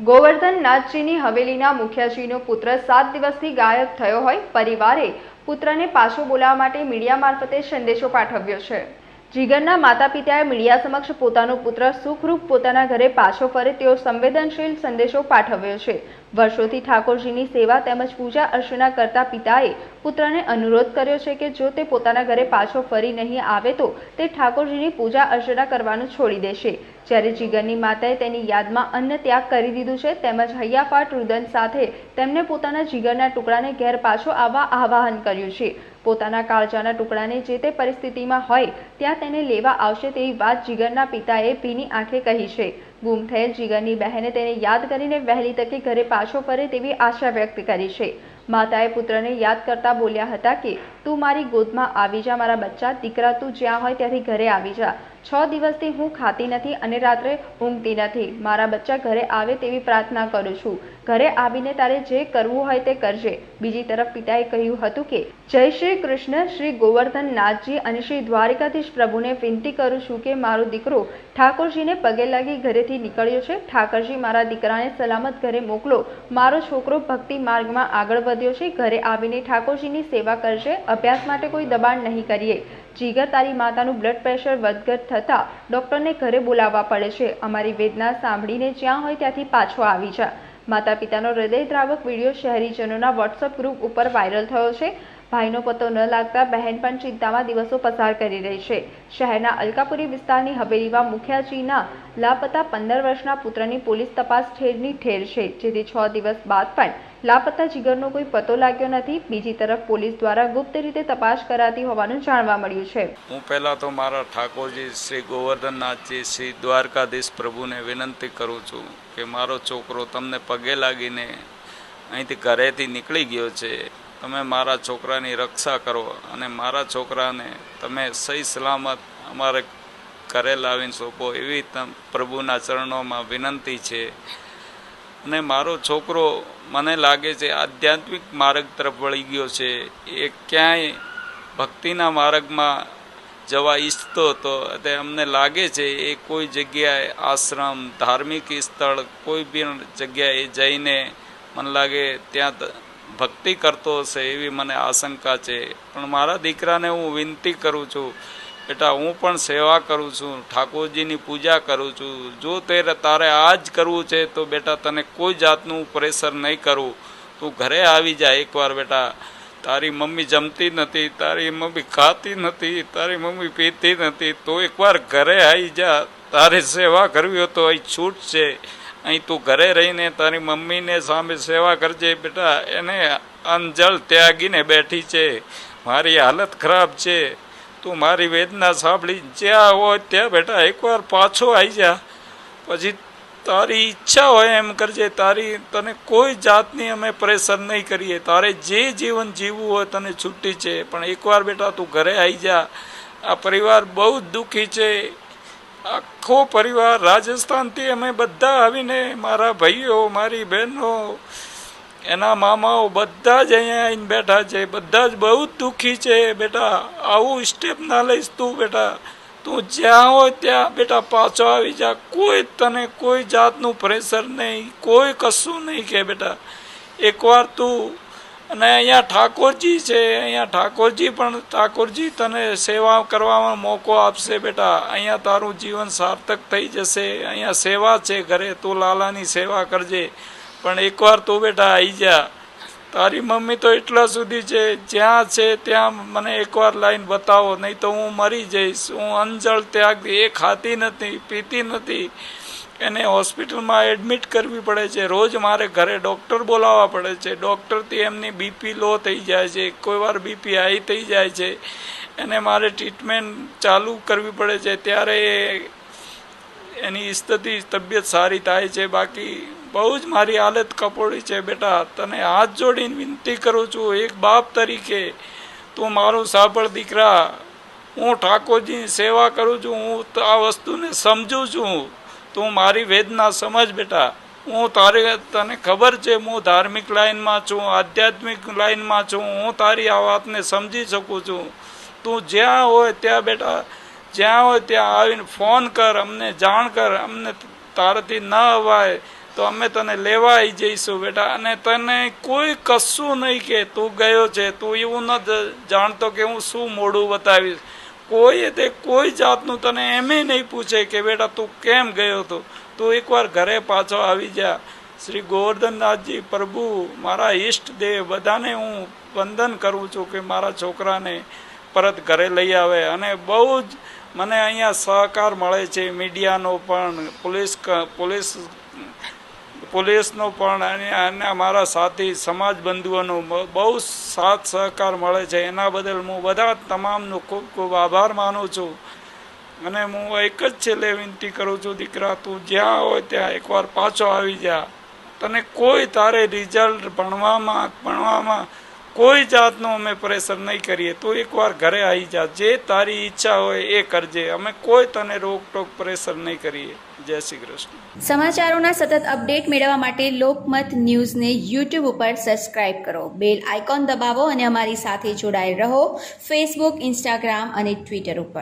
ગોવર્ધન નાથજીની હવેલીના મુખિયાજીનો પુત્ર 7 દિવસથી ગાયબ થયો હોય પરિવારે પુત્રને પાછો બોલાવવા માટે મીડિયા મારફતે સંદેશો પાઠવ્યો છે। જીગરના માતા પિતાએ મીડિયા સમક્ષ પોતાનો પુત્ર સુખરૂપ પોતાના ઘરે પાછો ફરે તેવો સંવેદનશીલ સંદેશો પાઠવ્યો છે। વર્ષોથી ઠાકોરજીની સેવા તેમજ પૂજા અર્ચના કરતા પિતાએ પુત્રને અનુરોધ કર્યો છે કે જો તે પોતાના ઘરે પાછો ફરી નહીં આવે તો તે ઠાકોરજીની પૂજા અર્ચના કરવાનું છોડી દેશે। જ્યારે જીગરની માતાએ તેની યાદમાં અન્ન ત્યાગ કરી દીધું છે તેમજ હૈયાફાટ રુદન સાથે તેમને પોતાના જીગરના ટુકડાને ઘેર પાછો આવવા આહવાન કર્યું છે। પોતાના કાળજાના ટુકડાને જે તે પરિસ્થિતિમાં હોય ત્યાં તેને લેવા આવશે તેવી વાત જીગરના પિતાએ ભીની આંખે કહી છે। ગુમ થયેલ જીગરની બહેને તેને યાદ કરીને વહેલી તકે ઘરે પાછો ફરે તેવી આશા વ્યક્ત કરી છે। માતાએ પુત્રને યાદ કરતા બોલ્યા હતા કે તું મારી ગોદમાં આવી જા મારા બચ્ચા, દીકરા તું જ્યાં હોય ત્યાંથી ઘરે આવી જા। 6 દિવસથી હું ખાતી નથી અને રાત્રે ઊંઘતી નથી। મારા બચ્ચા ઘરે આવે તેવી પ્રાર્થના કરું છું। ઘરે આવીને તારે જે કરવું હોય તે કરજે। બીજી તરફ પિતાએ કહ્યું હતું કે જય શ્રી કૃષ્ણ, શ્રી ગોવર્ધન નાથજી અને શ્રી દ્વારિકાધીશ પ્રભુને વિનંતી કરું છું કે મારો દીકરો ઠાકોરજીને પગે લાગી ઘરેથી નીકળ્યો છે। ઠાકરજી મારા દીકરાને સલામત ઘરે મોકલો। મારો છોકરો ભક્તિ માર્ગમાં આગળ વધ્યો છે। ઘરે આવીને ઠાકોરજીની સેવા કરશે। અભ્યાસ માટે કોઈ દબાણ નહીં કરીએ। જીગર, તારી માતાનું બ્લડ પ્રેશર વધઘટ થતાં ડોક્ટરને ઘરે બોલાવવા પડે છે। અમારી વેદના સાંભળીને જ્યાં હોય ત્યાંથી પાછો આવી જા। માતા પિતાનો હૃદયદ્રાવક વિડીયો શહેરીજનોના વોટ્સઅપ ગ્રુપ ઉપર વાયરલ થયો છે। ભાઈનો પતો ન લાગતા બહેન પણ ચિંતામાં દિવસો પસાર કરી રહી છે। શહેરના અલકાપુરી વિસ્તારની હવેલીમાં મુખિયાજીના લાપતા 15 વર્ષના પુત્રની પોલીસ તપાસ ઠેરની ઠેર છે, જેથી 6 દિવસ બાદ પણ લાપતા જીગરનો કોઈ પતો લાગ્યો નથી। બીજી તરફ પોલીસ દ્વારા ગુપ્ત રીતે તપાસ કરાતી હોવાનું જાણવા મળ્યું છે। હું પહેલાં તો મારા ઠાકોરજી શ્રી ગોવર્ધનનાથજી શ્રી દ્વારકાધીશ પ્રભુને વિનંતી કરું છું કે મારો છોકરો તમને પગે લાગીને અહીંથી ઘરેથી નીકળી ગયો છે। તમે મારા છોકરાની રક્ષા કરો અને મારા છોકરાને તમે સહી સલામત અમારે ઘરે લાવીને સોંપો એવી પ્રભુના ચરણોમાં વિનંતી છે। અને મારો છોકરો મને લાગે છે આધ્યાત્મિક માર્ગ તરફ વળી ગયો છે। એ ક્યાંય ભક્તિના માર્ગમાં જવા ઈચ્છતો હતો તે અમને લાગે છે એ કોઈ જગ્યાએ આશ્રમ, ધાર્મિક સ્થળ કોઈ બી જગ્યાએ જઈને મને લાગે ત્યાં ભક્તિ કરતો હશે એવી મને આશંકા છે। પણ મારા દીકરાને હું વિનંતી કરું છું, બેટા હું પણ સેવા કરું છું, ઠાકોરજીની પૂજા કરું છું। જો તારે આ જ કરવું છે તો બેટા તને કોઈ જાતનું પ્રેશર નહીં કરું। તું ઘરે આવી જા એકવાર બેટા। તારી મમ્મી જમતી નથી, તારી મમ્મી ખાતી નથી, તારી મમ્મી પીતી નથી, તો એકવાર ઘરે આવી જા। તારે સેવા કરવી હોય તો અહીં છૂટ છે। અહીં તું ઘરે રહીને તારી મમ્મીને સામે સેવા કરજે બેટા। એને અંજળ ત્યાગીને બેઠી છે, મારી હાલત ખરાબ છે। તું મારી વેદના સાંભળી જ્યાં હોય ત્યાં બેટા એકવાર પાછો આવી જા। પછી તારી ઈચ્છા હોય એમ કરજે। તને કોઈ જાતની અમે પ્રેશર નહીં કરીએ। તારે જે જીવન જીવવું હોય તને છૂટી છે, પણ એકવાર બેટા તું ઘરે આવી જા। આ પરિવાર બહુ જ દુઃખી છે। આખો પરિવાર રાજસ્થાનથી અમે બધા આવીને મારા ભાઈઓ, મારી બહેનો, એના મામાઓ બધા જ અહીંયા આવીને બેઠા છે। બધા જ બહુ જ દુઃખી છે બેટા। આવું સ્ટેપ ના લઈશ તું બેટા। તું જ્યાં હોય ત્યાં બેટા પાછો આવી જા। તને કોઈ જાતનું પ્રેશર નહીં, કોઈ કશું નહીં કે બેટા એકવાર તું। અને અહીંયા ઠાકોરજી છે, અહીંયા ઠાકોરજી તને સેવા કરવામાં મોકો આપશે બેટા। અહીંયા તારું જીવન સાર્થક થઈ જશે। અહીંયા સેવા છે ઘરે, તું લાલાની સેવા કરજે। પણ એકવાર તું બેટા આવી જા। તારી મમ્મી તો એટલા સુધી છે, જ્યાં છે ત્યાં મને એકવાર લાઈન બતાવો, નહીં તો હું મરી જઈશ। હું અંજળ ત્યાગ, એ ખાતી નથી, પીતી નથી, એને હોસ્પિટલમાં એડમિટ કરવી પડે છે। રોજ મારે ઘરે ડૉક્ટર બોલાવવા પડે છે। ડૉક્ટરથી એમની બીપી લો થઈ જાય છે, કોઈ વાર બીપી હાઈ થઈ જાય છે, એને મારે ટ્રીટમેન્ટ ચાલુ કરવી પડે છે, ત્યારે એની તબિયત સારી થાય છે। બાકી બહુ જ મારી હાલત કપોળી છે બેટા। તને હાથ જોડીને વિનંતી કરું છું એક બાપ તરીકે, તું મારું સાંભળ દીકરા। હું ઠાકોરજીની સેવા કરું છું, હું આ વસ્તુને સમજું છું। તું મારી વેદના સમજ બેટા। તને ખબર છે હું ધાર્મિક લાઈનમાં છું, આધ્યાત્મિક લાઈનમાં છું। હું તારી આ વાતને સમજી શકું છું। તું જ્યાં હોય ત્યાં બેટા, જ્યાં હોય ત્યાં આવીને ફોન કર, અમને જાણ કર। અમને તારાથી ન અવાય તો અમે તને લેવા આવી જઈશું બેટા. અને તને કોઈ કશું નહીં કે તું ગયો છે, તું એવું ન જાણતો કે હું શું મોઢું બતાવીશ. કોઈ જાતનું તને એમે નહીં પૂછે કે બેટા તું કેમ ગયો હતો. તું એકવાર ઘરે પાછો આવી જા. શ્રી ગોવર્ધનનાથજી પ્રભુ, મારા ઈષ્ટદેવ બધાને હું વંદન કરું છું કે મારા છોકરાને પરત ઘરે લઈ આવે. અને બહુ જ મને અહીંયા સહકાર મળે છે, મીડિયાનો પણ, પોલીસનો પણ, અને મારા સાથી સમાજ બંધુઓનો બહુ સાથ સહકાર મળે છે. એના બદલ હું બધા તમામનો ખૂબ ખૂબ આભાર માનું છું. અને હું એક જ છેલ્લે વિનંતી કરું છું, દીકરા તું જ્યાં હોય ત્યાં એકવાર પાછો આવી જા. તને કોઈ તારે રિઝલ્ટ ભણવામાં કોઈ જાતનું અમે પ્રેશર નહીં કરીએ. તું એકવાર ઘરે આવી જા, જે તારી ઈચ્છા હોય એ કરજે. અમે કોઈ તને રોકટોક પ્રેશર નહીં કરીએ. જય શ્રી કૃષ્ણ. સમાચારોના સતત અપડેટ મેળવવા માટે લોકમત ન્યૂઝને યુટ્યુબ ઉપર સબસ્ક્રાઇબ કરો, બેલ આઇકોન દબાવો અને અમારી સાથે જોડાયેલ રહો ફેસબુક, ઇન્સ્ટાગ્રામ અને ટ્વિટર ઉપર.